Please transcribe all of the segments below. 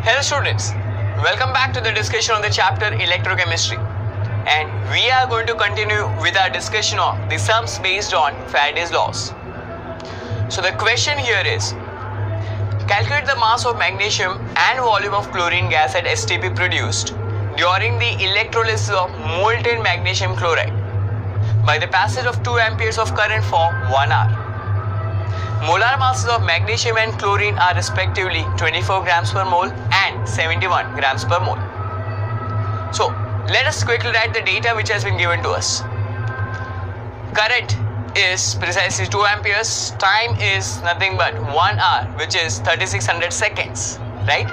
Hello students, welcome back to the discussion on the chapter Electrochemistry, and we are going to continue with our discussion on the sums based on Faraday's laws. So the question here is, calculate the mass of magnesium and volume of chlorine gas at STP produced during the electrolysis of molten magnesium chloride by the passage of 2 amperes of current for 1 hour. Molar masses of magnesium and chlorine are respectively 24 grams per mole and 71 grams per mole. So let us quickly write the data which has been given to us. Current is precisely 2 amperes, time is nothing but 1 hour, which is 3600 seconds, right?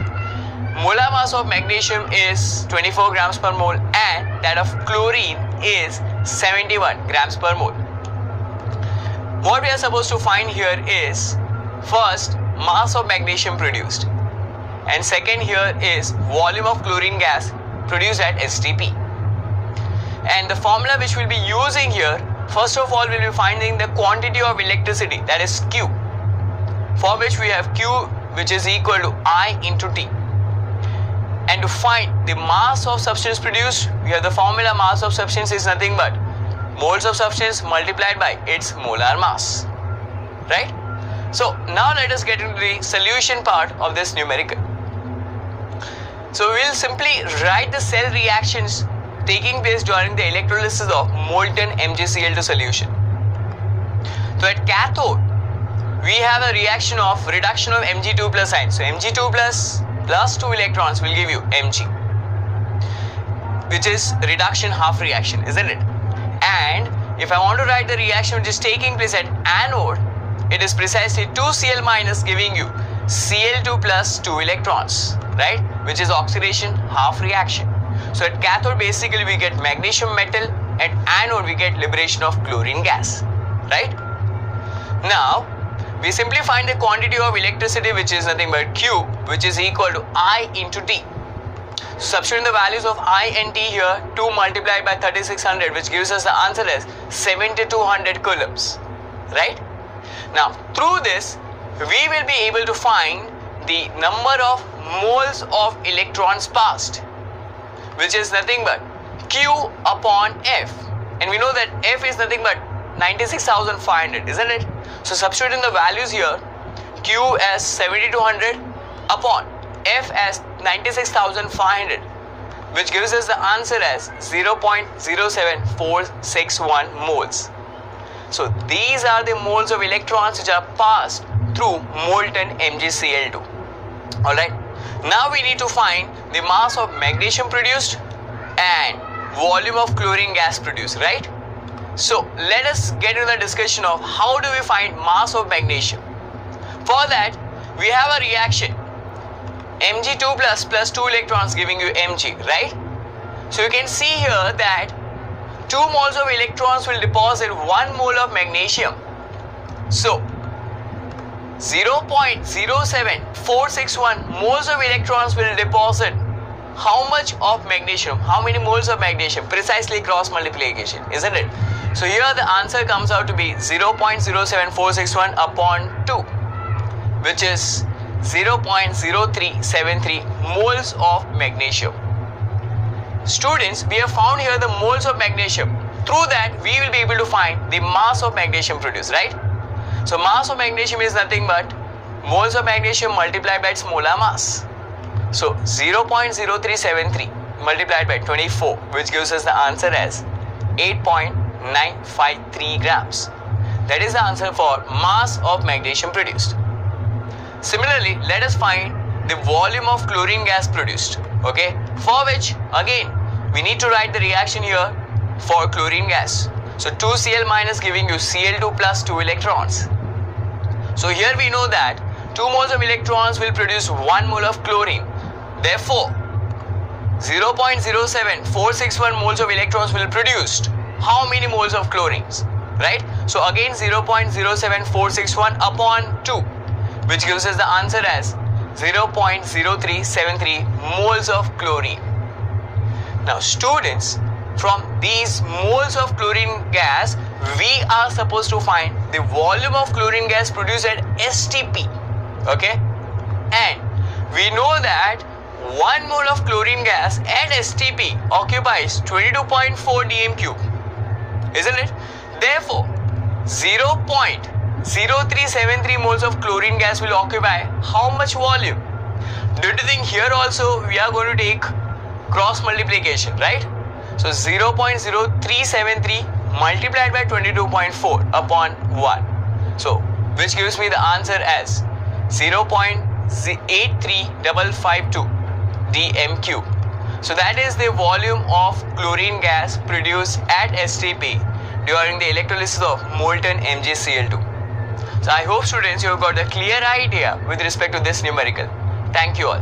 Molar mass of magnesium is 24 grams per mole and that of chlorine is 71 grams per mole. What we are supposed to find here is first mass of magnesium produced, and second here is volume of chlorine gas produced at STP. And the formula which we'll be using here, first of all we'll be finding the quantity of electricity, that is Q, for which we have Q which is equal to I into T. And to find the mass of substance produced, we have the formula mass of substance is nothing but moles of substance multiplied by its molar mass, right? So now let us get into the solution part of this numerical. So we will simply write the cell reactions taking place during the electrolysis of molten MgCl2 solution. So at cathode we have a reaction of reduction of Mg2 plus ion. So Mg2 plus 2 electrons will give you Mg, which is reduction half reaction, isn't it? And if I want to write the reaction which is taking place at anode, it is precisely 2Cl minus giving you Cl2 plus 2 electrons, right? Which is oxidation half reaction. So at cathode basically we get magnesium metal, at anode we get liberation of chlorine gas, right? Now we simply find the quantity of electricity which is nothing but Q, which is equal to I into T. Substituting the values of I and T here, 2 multiplied by 3600, which gives us the answer as 7200 coulombs, right? Now through this we will be able to find the number of moles of electrons passed, which is nothing but Q upon F, and we know that F is nothing but 96,500, isn't it? So substituting the values here, Q as 7200 upon F as 96,500, which gives us the answer as 0.07461 moles. So these are the moles of electrons which are passed through molten MgCl2. Alright, now we need to find the mass of magnesium produced and volume of chlorine gas produced, right? So let us get into the discussion of how do we find mass of magnesium. For that we have a reaction Mg2 plus 2 electrons giving you Mg, right? So you can see here that 2 moles of electrons will deposit 1 mole of magnesium. So 0.07461 moles of electrons will deposit how much of magnesium, how many moles of magnesium? Precisely cross multiplication, isn't it? So here the answer comes out to be 0.07461 upon 2, which is 0.0373 moles of magnesium. Students, we have found here the moles of magnesium. Through that we will be able to find the mass of magnesium produced, right? So mass of magnesium is nothing but moles of magnesium multiplied by its molar mass. So 0.0373 multiplied by 24, which gives us the answer as 8.953 grams. That is the answer for mass of magnesium produced. Similarly, let us find the volume of chlorine gas produced, okay? For which again we need to write the reaction here for chlorine gas. So 2Cl minus giving you Cl2 plus 2 electrons. So here we know that 2 moles of electrons will produce 1 mole of chlorine. Therefore 0.07461 moles of electrons will produce how many moles of chlorines, right? So again 0.07461 upon 2, which gives us the answer as 0.0373 moles of chlorine. Now students, from these moles of chlorine gas we are supposed to find the volume of chlorine gas produced at STP, okay? And we know that 1 mole of chlorine gas at STP occupies 22.4 dm cube, isn't it? Therefore, 0.0373 moles of chlorine gas will occupy how much volume? Don't you think here also we are going to take cross multiplication, right? So 0.0373 multiplied by 22.4 upon 1. So which gives me the answer as 0.83552 dm cube. So that is the volume of chlorine gas produced at STP during the electrolysis of molten MgCl2. So I hope students you have got a clear idea with respect to this numerical. Thank you all.